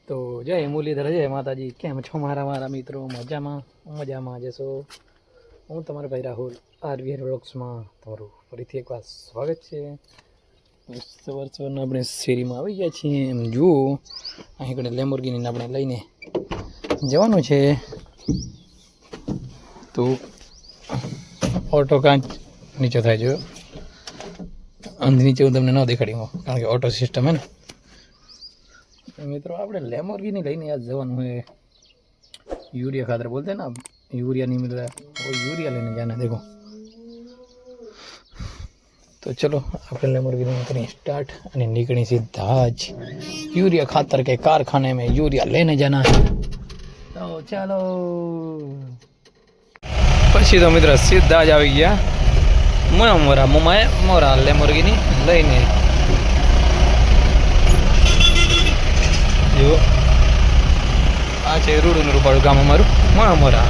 તો જય મુરલીધર, જય માતાજી. કેમ છો મારા મિત્રો? મજામાં જશો. હું તમારો ભાઈ રાહુલ આરવીઆર વ્લોગ્સમાં તમારું ફરીથી એકવાર સ્વાગત છે. સવારના આપણે શેરીમાં આવી ગયા છીએ. એમ જુઓ, અહીં કણે લેમ્બોર્ગિની આપણે લઈને જવાનું છે. તો ઓટો કાંચ નીચે થાય જો નીચે હું તમને ન દેખાડી, કારણ કે ઓટો સિસ્ટમ હે ને મિત્રો. આપણે લેમ્બોર્ગિની લઈને आज जवान है यूरिया खातर बोलते हैं ना, यूरिया नहीं मिल रहा है वो यूरिया लेने जाना है. देखो तो चलो આપણે લેમ્બોર્ગિની करें स्टार्ट અને નીકળી સીધા જ यूरिया खातर के कारखाने में यूरिया लेने जाना है. तो चलो પછી તો મિત્રો સીધા જ આવી ગયા મોરા લેમ્બોર્ગિની લઈને. જો આ છે રૂડુનું રૂપાળું ગામ અમારું મોરા.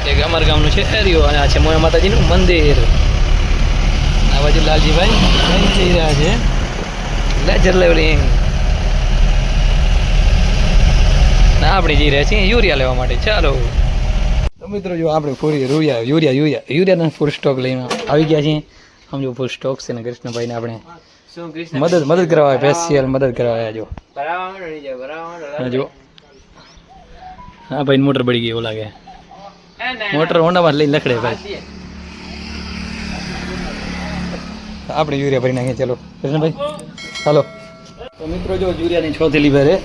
એક અમારા ગામનું છે એરિયો, અને આ છે મોયા માતાજીનું મંદિર. આ બાજુ લાલજીભાઈ જઈ રહ્યા છે લેજર લેવલિંગ, ના આપણે જઈ રહ્યા છીએ યુરિયા લેવા માટે. ચાલો તો મિત્રો, જો આપણે પૂરી યુરિયાના ફૂલ સ્ટોક લઈને આવી ગયા છીએ. આમ જો ફૂલ સ્ટોક છે ને કૃષ્ણભાઈને આપણે મદદ કરવા સ્પેશિયલ મદદ કરવા. જો હા ભાઈ, મોટર બળી ગઈ એવું લાગે. મોટર હોન્ડામાં લઈને લખડે ભાઈ. આપણે યુરિયા ભરી નાખીએ. ચલો કૃષ્ણભાઈ ચાલો. તો મિત્રો જો યુરિયાની 6 થેલી ભરે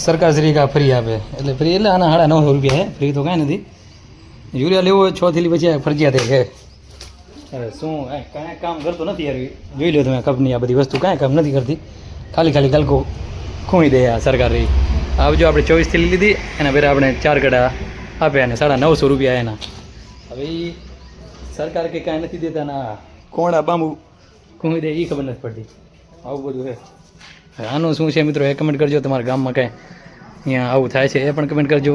સરકાર શ્રી કા ફ્રી આપે, એટલે ફ્રી એટલે આના 950 રૂપિયા છે. ફ્રી તો કાંઈ નથી. યુરિયા લેવો હોય 6 થેલી પછી ફરજિયાત છે. અરે શું કાંઈ કામ કરતો નથી યાર. જોઈ લો તમે, કંપની આ બધી વસ્તુ કાંઈ કામ નથી કરતી. ખાલી કલકો ખૂણી દે આ સરકાર રહી. આ જો આપણે 24 થેલી લીધી, એના પહેલાં આપણે 4 કડા આપ્યા અને 950 રૂપિયા એના. હવે સરકાર કે કાંઈ નથી દેતા, ના કોણા બાંબુ ખૂણી દે એ ખબર નથી પડતી. આવું બધું છે. આનું શું છે મિત્રો, એ કમેન્ટ કરજો. તમારા ગામમાં કાંઈ અહીંયા આવું થાય છે એ પણ કમેન્ટ કરજો.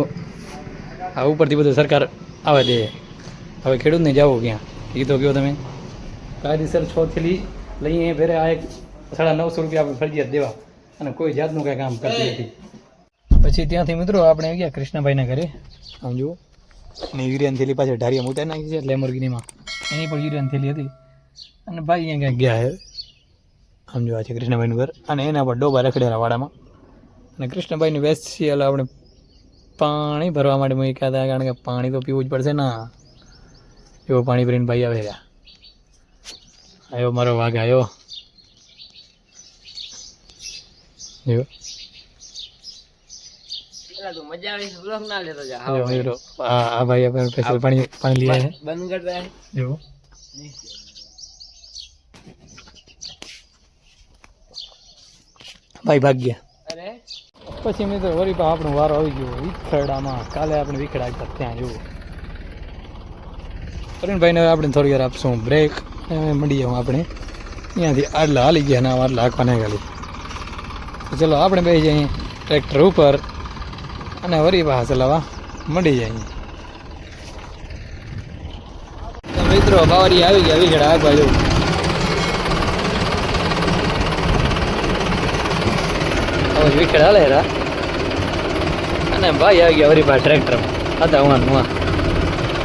આ ઉપરથી બધું સરકાર આવે દે. હવે ખેડૂતને જાઓ ક્યાં એ તો કહો તમે. કાયદેસર 6 થેલી લઈએ ફેરે આ એક 950 રૂપિયા આપણે ફરજિયાત દેવા, અને કોઈ જાતનું કાંઈ કામ કરતી નથી. પછી ત્યાંથી મિત્રો આપણે આવી ગયા કૃષ્ણભાઈના ઘરે. આમ જુઓ, અને યુરિયાની થેલી પાછળ ઢારિયા મૂટાઈ નાખી છે લેમ્બોર્ગિનીમાં. એની પણ યુરિયાની થેલી હતી, અને ભાઈ અહીંયા ક્યાંક ગયા છે. આમ જોવા છે કૃષ્ણભાઈનું ઘર, અને એના પર ડોબા રખડેલા વાડામાં. અને કૃષ્ણભાઈની વેસ્ટિયલ આપણે પાણી ભરવા માટે મૂક્યા હતા, કારણ કે પાણી તો પીવું જ પડશે ને. એવો પાણી ભરીને ભાઈ આવે રહ્યા. આવ્યો મારો વાઘ આવ્યો. જો મજા આવી બ્લોગ ના લેતો જા. હા ભાઈ આપણે સ્પેશિયલ પાણી લઈ આવ્યા છે. બંધ કર દે જો. ભાઈ ભાગ ગયા. અરે પછી મિત્રો વળી પા આપણો વારો આવી ગયો વિખરડામાં. કાલે આપણે વિખરડા આવ્યા ત્યાં જુઓ. અરુણભાઈને હવે આપણે થોડી વાર આપશું બ્રેક. મળી જાઉં આપણે અહીંયાથી. આટલા હાલી ગયા ના, આટલા હાંકવાના ખાલી. ચલો આપણે બેસી જઈએ ટ્રેક્ટર ઉપર, અને વરી પાછા ચલાવવા મળી જાય. મિત્રો બાવરી આવી ગયા વિખેડા આગવા જવું. હવે વિખેડ હાલે હતા, અને ભાઈ આવી ગયા વરી પાછા ટ્રેક્ટરમાં હતા. હું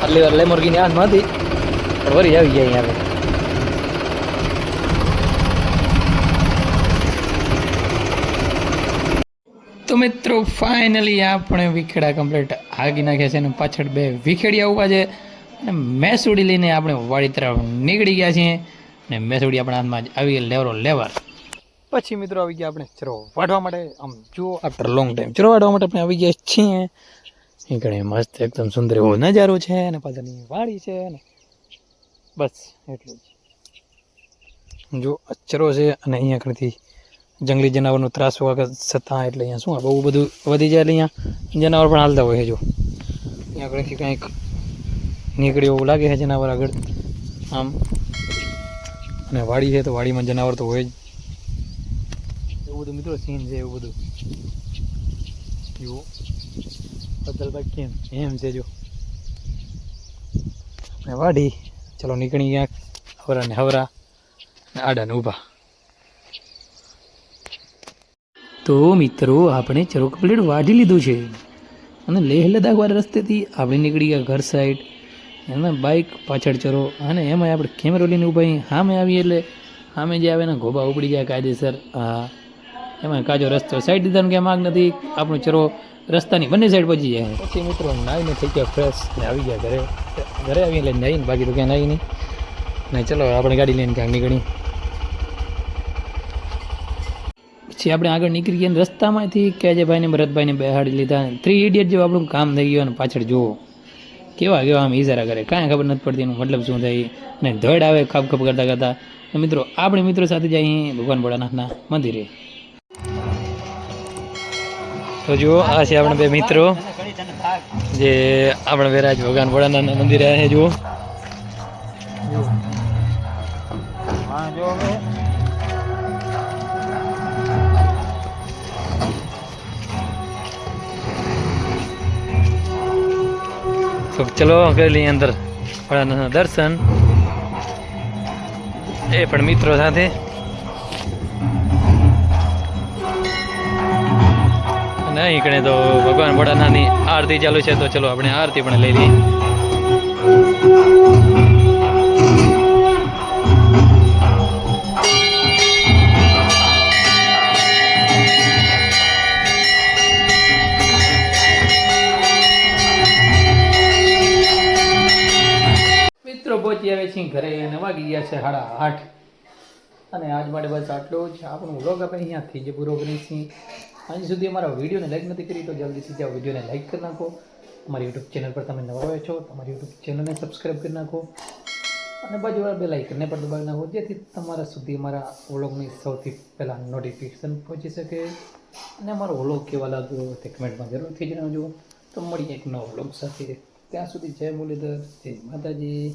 આટલી વાર લેમ્બોર્ગિની હાથમાં હતી, પણ વરી આવી ગયા અહીંયા. તો મિત્રો ફાઇનલી આપણે વિખેડા કમ્પ્લીટ હાગી નાખ્યા છે, અને પાછળ 2 વિખેડિયા ઉભા છે. અને મેસુડી લઈને આપણે વાડી તરફ નીકળી ગયા છીએ, અને મેસુડી આપણા હાથમાં જ આવી લેવર. પછી મિત્રો આવી ગયા આપણે ચરો વાઢવા માટે. આમ જુઓ, આફ્ટર લોંગ ટાઈમ ચરો વાઢવા માટે આપણે આવી ગયા છીએ. એ ઘણી મસ્ત એકદમ સુંદર એવો નજારો છે, અને પાછળની વાડી છે, ને બસ એટલું જ. જો ચરો છે, અને અહીંયા ઘણીથી જંગલી જનાવરનો ત્રાસ વખત છતાં, એટલે અહીંયા શું બહુ બધું વધી જાય, એટલે અહીંયા જનાવર પણ હાલતા હોય છે. જો અહીંયા આગળથી કંઈક નીકળ્યું એવું લાગે છે જનાવર આગળ આમ. અને વાડી છે, તો વાડીમાં જનાવર તો હોય જ. એવું બધું મિત્રો સીન છે, એવું બધું જુઓ. બદલભાઈ કેમ એમ છે જો વાડી. ચલો નીકળી ક્યાંક હવરા ને આડા ને ઊભા. તો મિત્રો આપણે ચરો કમ્પ્લીટ વાઢી લીધું છે અને લેહ લદ્દાખવાળા રસ્તેથી આપણે નીકળી ગયા ઘર સાઈડ. એમાં બાઇક પાછળ ચરો અને એમાં આપણે કેમેરો લઈને ઊભા સામે આવીએ એટલે સામે જે આવે ને ગોબા ઉપડી જાય કાયદેસર. હા, એમાં કાચો રસ્તો સાઈડ દીધાનો ક્યાં માગ નથી. આપણો ચરો રસ્તાની બંને સાઈડ પહોંચી જાય. પછી મિત્રો નાહીને થઈ ગયા ફ્રેશ ને આવી ગયા ઘરે. ઘરે આવીને એટલે નાહીને બાકી તો ક્યાં નાહી નહીં. ને ચલો આપણે ગાડી લઈને ક્યાંક નીકળી. પછી આપણે આગળ નીકળી ગયા રસ્તામાંથી કે જે ભાઈને ભરતભાઈને બેહાડી લીધા. 3 ઇડિયટ જેવું આપણું કામ થઈ ગયું. અને પાછળ જુઓ કેવા આમ ઈજારા કરે, કાંઈ ખબર નથી પડતી એનું મતલબ શું થાય. અને ધડ આવે ખપ ખપ કરતા કરતા. મિત્રો આપણે મિત્રો સાથે જઈએ ભગવાન ભોળાનાથના મંદિરે. તો જુઓ આ છે આપણે 2 મિત્રો જે આપણે વેરાજ ભગવાન ભોળાનાથના મંદિરે આવ્યા છે. જુઓ તો ચલો કરી લઈએ અંદર ભોળાનાથના દર્શન, એ પણ મિત્રો સાથે. અને અહીં કણે તો ભગવાન ભોળાનાથની આરતી ચાલુ છે. તો ચલો આપણે આરતી પણ લઈ લઈએ. પહોંચી આવે છે ઘરે અને વાગી ગયા છે 8:30. અને આજ માટે બસ આટલો જ. આપણો વ્લોગ આપણે અહીંયાથી જ પૂરો કરીશું. હજી સુધી અમારા વિડીયોને લાઈક નથી કરી તો જલ્દીથી જાઓ વિડીયોને લાઈક કરી નાખો. અમારી યુટ્યુબ ચેનલ પર તમે નવા હોય છો તો અમારી યુટ્યુબ ચેનલને સબસ્ક્રાઈબ કરી નાખો અને બાજુવાળા બેલ આઇકનને પણ દબાવી નાખો, જેથી તમારા સુધી અમારા વ્લોગની સૌથી પહેલાં નોટિફિકેશન પહોંચી શકે. અને અમારો વ્લોગ કેવા લાગ્યો તે કમેન્ટમાં જરૂરથી જણાવજો. તો મળીએ એક નવો વ્લોગ સાથે. ત્યાં સુધી જય મુરલીધર, જય માતાજી.